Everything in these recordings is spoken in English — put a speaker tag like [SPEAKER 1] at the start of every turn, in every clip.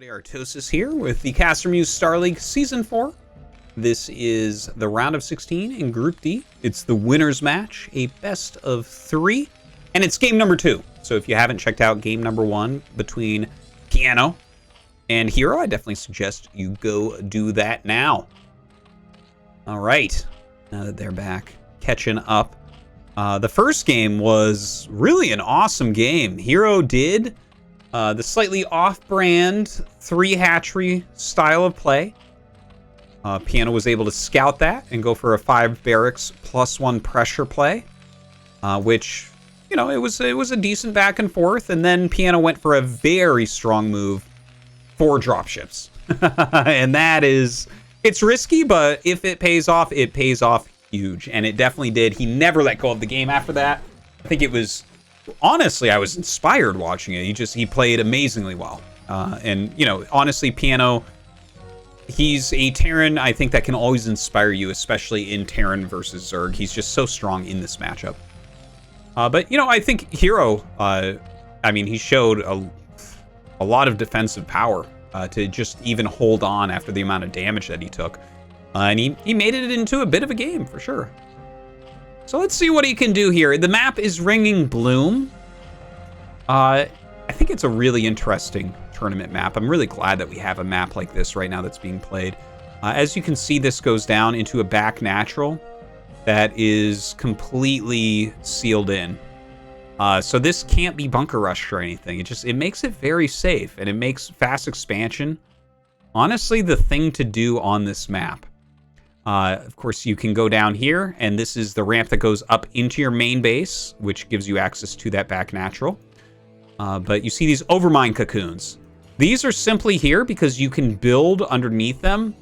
[SPEAKER 1] Artosis here with the CasterMuse Star League Season 4. This is the round of 16 in Group D. It's the winner's match, a best of 3, and it's game number 2. So if you haven't checked out game number 1 between Piano and Hero, I definitely suggest you go do that now. All right, now that they're back, catching up. The first game was really an awesome game. Hero did the slightly off-brand 3 hatchery style of play. Piano was able to scout that and go for a 5 barracks plus 1 pressure play, which, you know, it was a decent back and forth. And then Piano went for a very strong move, 4 dropships. And that is, it's risky, but if it pays off huge. And it definitely did. He never let go of the game after that. I think it was, honestly, I was inspired watching it. He played amazingly well. And, you know, honestly, Piano, he's a Terran, I think, that can always inspire you, especially in Terran versus Zerg. He's just so strong in this matchup. But, you know, I think Hero, I mean, he showed a lot of defensive power to just even hold on after the amount of damage that he took. And he made it into a bit of a game, for sure. So let's see what he can do here. The map is Ringing Bloom. I think it's a really interesting tournament map. I'm really glad that we have a map like this right now that's being played. As you can see, this goes down into a back natural that is completely sealed in. So this can't be bunker rushed or anything. It makes it very safe, and it makes fast expansion honestly the thing to do on this map. Of course, you can go down here, and this is the ramp that goes up into your main base, which gives you access to that back natural. But you see these overmine cocoons. These are simply here because you can build underneath them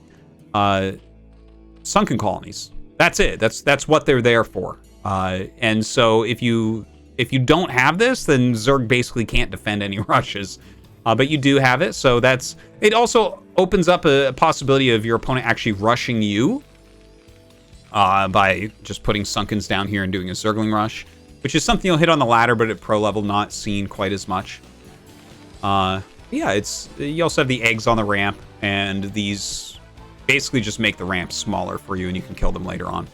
[SPEAKER 1] sunken colonies. That's it. That's what they're there for. And so if you don't have this, then Zerg basically can't defend any rushes. But you do have it, so it also opens up a possibility of your opponent actually rushing you by just putting Sunkens down here and doing a Zergling rush, which is something you'll hit on the ladder, but at pro level, not seen quite as much. Yeah, you also have the eggs on the ramp, and these basically just make the ramp smaller for you, and you can kill them later on.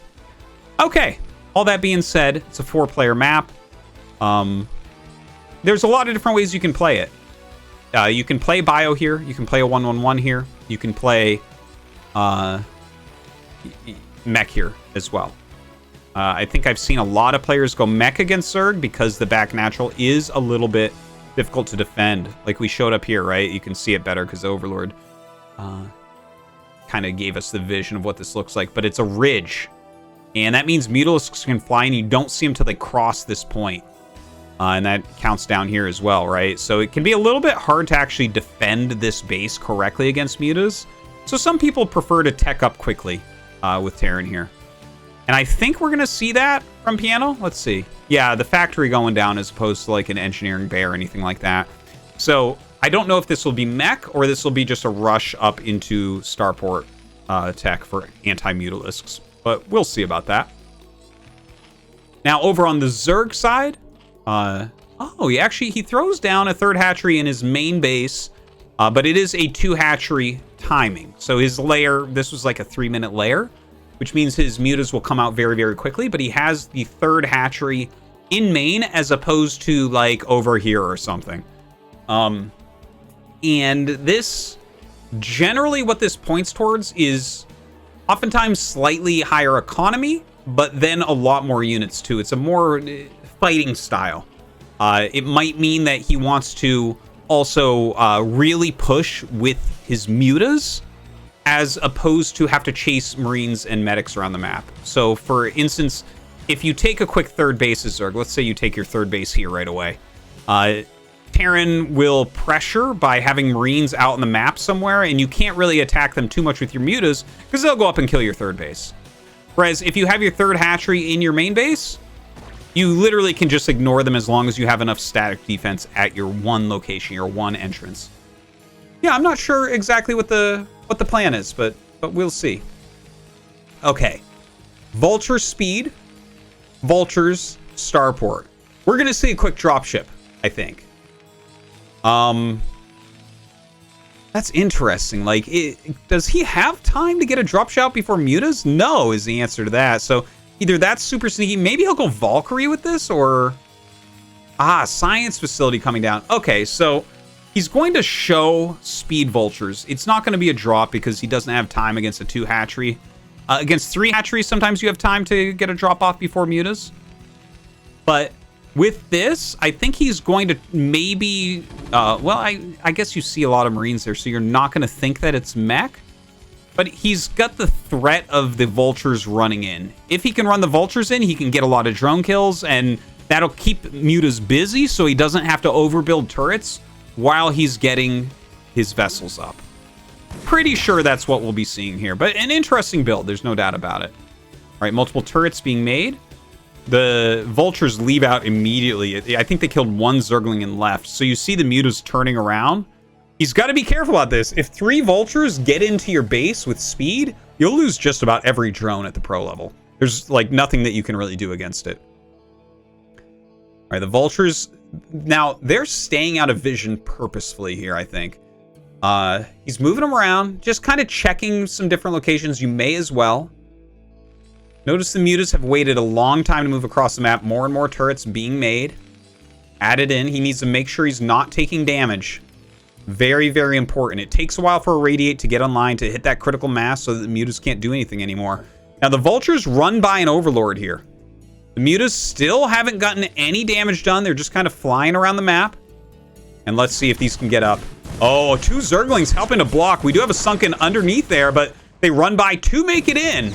[SPEAKER 1] Okay, all that being said, it's a 4-player map. There's a lot of different ways you can play it. You can play bio here. You can play a 1-1-1 here. You can play mech here as well. I think I've seen a lot of players go mech against Zerg because the back natural is a little bit difficult to defend. Like we showed up here, right? You can see it better because the Overlord kind of gave us the vision of what this looks like. But it's a ridge. And that means Mutalisks can fly, and you don't see them till they cross this point. And that counts down here as well, right? So it can be a little bit hard to actually defend this base correctly against mutas. So some people prefer to tech up quickly with Terran here. And I think we're going to see that from Piano. Let's see. Yeah, the factory going down as opposed to like an engineering bay or anything like that. So I don't know if this will be mech or this will be just a rush up into Starport tech for anti-Mutalisks. But we'll see about that. Now over on the Zerg side, he throws down a 3rd hatchery in his main base, but it is a 2 hatchery timing. So his lair, this was like a 3-minute lair, which means his mutas will come out very, very quickly, but he has the 3rd hatchery in main as opposed to like over here or something. And this, generally what this points towards is oftentimes slightly higher economy, but then a lot more units too. It's a more fighting style. It might mean that he wants to also really push with his mutas as opposed to have to chase Marines and medics around the map. So for instance, if you take a quick 3rd base as Zerg, let's say you take your 3rd base here right away, Terran will pressure by having Marines out on the map somewhere, and you can't really attack them too much with your mutas because they'll go up and kill your 3rd base. Whereas if you have your 3rd hatchery in your main base, you literally can just ignore them as long as you have enough static defense at your one location, your one entrance. Yeah, I'm not sure exactly what the plan is, but we'll see. Okay. Vulture speed. Vultures starport. We're going to see a quick dropship, I think. That's interesting. Like, does he have time to get a drop shot before Mutas? No, is the answer to that. So either that's super sneaky. Maybe he'll go Valkyrie with this, or... Science Facility coming down. Okay, so he's going to show Speed Vultures. It's not going to be a drop because he doesn't have time against a 2 hatchery. Against 3 hatcheries, sometimes you have time to get a drop off before Mutas. But with this, I think he's going to maybe... well, I guess you see a lot of Marines there, so you're not going to think that it's mech. But he's got the threat of the Vultures running in. If he can run the Vultures in, he can get a lot of drone kills, and that'll keep Mutas busy so he doesn't have to overbuild turrets while he's getting his vessels up. Pretty sure that's what we'll be seeing here, but an interesting build, there's no doubt about it. All right, multiple turrets being made. The Vultures leave out immediately. I think they killed 1 Zergling and left, so you see the Mutas turning around. He's got to be careful about this. If 3 Vultures get into your base with speed, you'll lose just about every drone at the pro level. There's like nothing that you can really do against it. All right, the Vultures, now they're staying out of vision purposefully here, I think. He's moving them around, just kind of checking some different locations. You may as well. Notice the Mutas have waited a long time to move across the map. More and more turrets being made. Added in. He needs to make sure he's not taking damage. Very, very important. It takes a while for a Radiate to get online, to hit that critical mass so that the Mutas can't do anything anymore. Now, the Vultures run by an Overlord here. The Mutas still haven't gotten any damage done. They're just kind of flying around the map. And let's see if these can get up. Oh, 2 Zerglings helping to block. We do have a sunken underneath there, but they run by to make it in.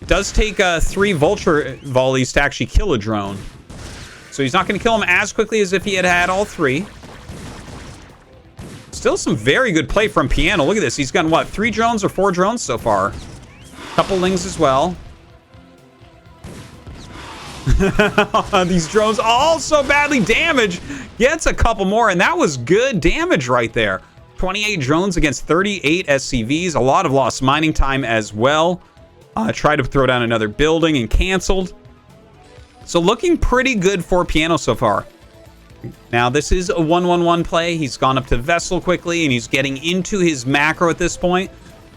[SPEAKER 1] It does take 3 Vulture volleys to actually kill a drone. So he's not going to kill him as quickly as if he had had all 3. Still some very good play from Piano. Look at this. He's gotten, what, 3 drones or 4 drones so far? Couple Lings as well. These drones all so badly damaged. Gets a couple more, and that was good damage right there. 28 drones against 38 SCVs. A lot of lost mining time as well. Tried to throw down another building and canceled. So looking pretty good for Piano so far. Now this is a 1-1-1 play. He's gone up to Vessel quickly, and he's getting into his macro at this point.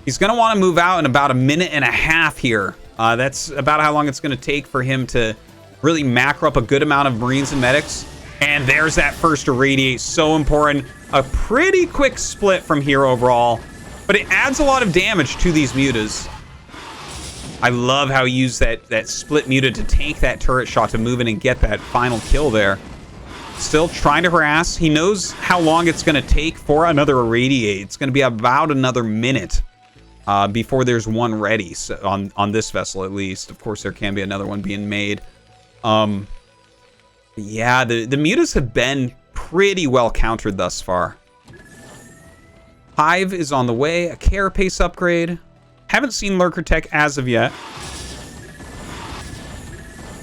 [SPEAKER 1] He's going to want to move out in about 1.5 minutes here. That's about how long it's going to take for him to really macro up a good amount of Marines and Medics. And there's that first Irradiate. So important. A pretty quick split from here overall. But it adds a lot of damage to these Mutas. I love how he used that split Muta to take that turret shot to move in and get that final kill there. Still trying to harass. He knows how long it's going to take for another Irradiate. It's going to be about another minute before there's one ready, so on this vessel at least. Of course, there can be another one being made. Yeah, the Mutas have been pretty well countered thus far. Hive is on the way. A Carapace upgrade. Haven't seen Lurker Tech as of yet.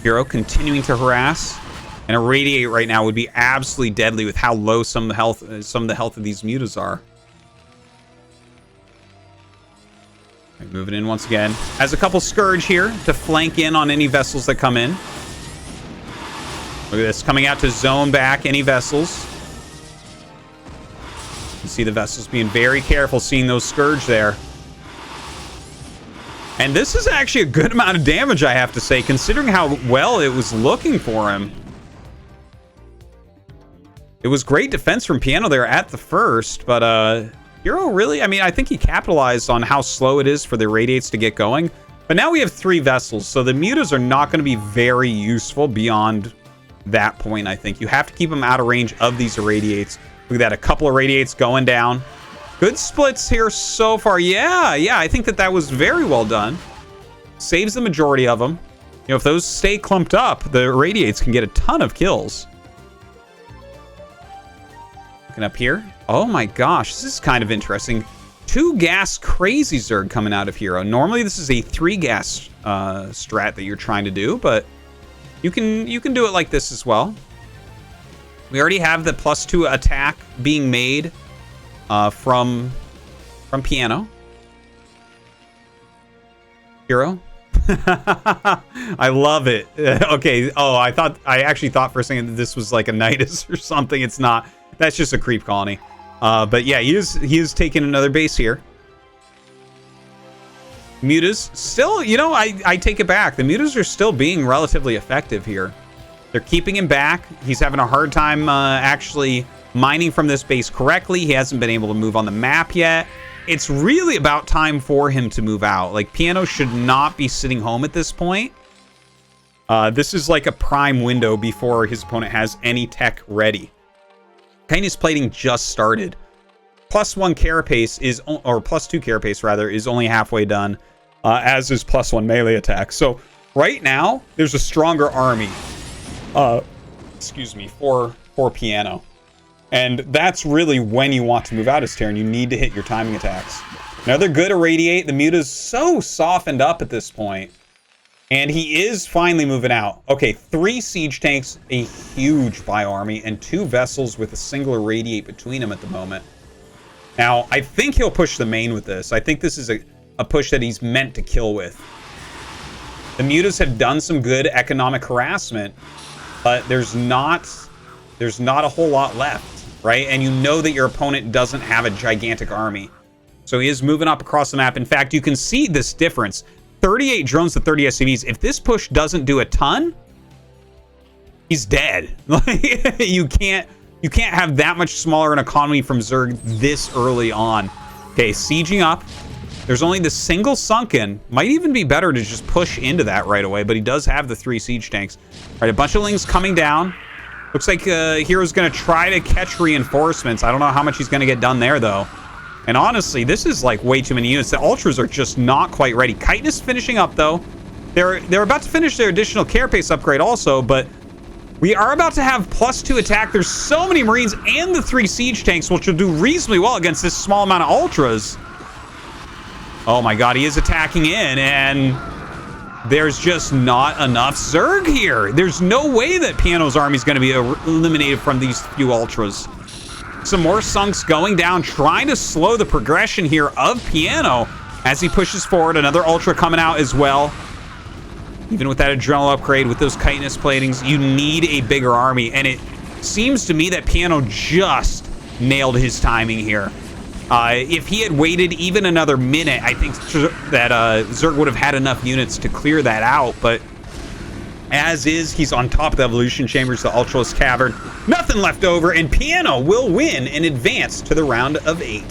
[SPEAKER 1] Hero continuing to harass. And a Radiate right now would be absolutely deadly with how low some of the health of these Mutas are. Right, moving in once again. Has a couple Scourge here to flank in on any vessels that come in. Look at this, coming out to zone back any vessels. You see the vessels being very careful, seeing those Scourge there. And this is actually a good amount of damage, I have to say, considering how well it was looking for him. It was great defense from Piano there at the first, but Hero really, I mean, I think he capitalized on how slow it is for the Radiates to get going. But now we have 3 vessels, so the Mutas are not going to be very useful beyond that point, I think. You have to keep them out of range of these Irradiates. Look at that, a couple of Radiates going down. Good splits here so far. Yeah, I think that was very well done. Saves the majority of them. You know, if those stay clumped up, the Radiates can get a ton of kills. Looking up here. Oh my gosh, this is kind of interesting. 2 gas Crazy Zerg coming out of Hero. Normally this is a 3 gas strat that you're trying to do, but you can do it like this as well. We already have the +2 attack being made from Piano. Hero. I love it. Okay. Oh, I actually thought for a second that this was like a Nidus or something. It's not. That's just a creep colony. But yeah, he is taking another base here. Mutas still, you know, I take it back. The Mutas are still being relatively effective here. They're keeping him back. He's having a hard time actually mining from this base correctly. He hasn't been able to move on the map yet. It's really about time for him to move out. Like, Piano should not be sitting home at this point. This is like a prime window before his opponent has any tech ready. Chitinous plating just started. +1 carapace is, or +2 carapace rather, is only halfway done, as is +1 melee attack. So right now, there's a stronger army, excuse me, for Piano. And that's really when you want to move out as Terran. You need to hit your timing attacks. Another good Irradiate. The Muta's so softened up at this point. And he is finally moving out. Okay, 3 siege tanks, a huge bio army, and 2 vessels with a single Irradiate between them at the moment. Now, I think he'll push the main with this. I think this is a push that he's meant to kill with. The Mutas have done some good economic harassment, but there's not a whole lot left, right? And you know that your opponent doesn't have a gigantic army. So he is moving up across the map. In fact, you can see this difference. 38 drones to 30 SCVs. If this push doesn't do a ton, he's dead. You can't have that much smaller an economy from Zerg this early on. Okay, sieging up. There's only the single sunken. Might even be better to just push into that right away, but he does have the 3 siege tanks. All right, a bunch of Lings coming down. Looks like Hero's going to try to catch reinforcements. I don't know how much he's going to get done there, though. And honestly, this is like way too many units. The Ultras are just not quite ready. Chitinous finishing up, though. They're about to finish their additional carapace upgrade also, but we are about to have +2 attack. There's so many Marines and the 3 siege tanks, which will do reasonably well against this small amount of Ultras. Oh my god, he is attacking in, and there's just not enough Zerg here. There's no way that Piano's army is going to be eliminated from these few Ultras. Some more Sunks going down, trying to slow the progression here of Piano as he pushes forward. Another Ultra coming out as well. Even with that Adrenal upgrade, with those Chitinous platings, you need a bigger army. And it seems to me that Piano just nailed his timing here. If he had waited even another minute, I think that Zerg would have had enough units to clear that out. But as is, he's on top of the Evolution Chambers, the Ultralisk Cavern. Nothing left over, and Piano will win and advance to the round of 8.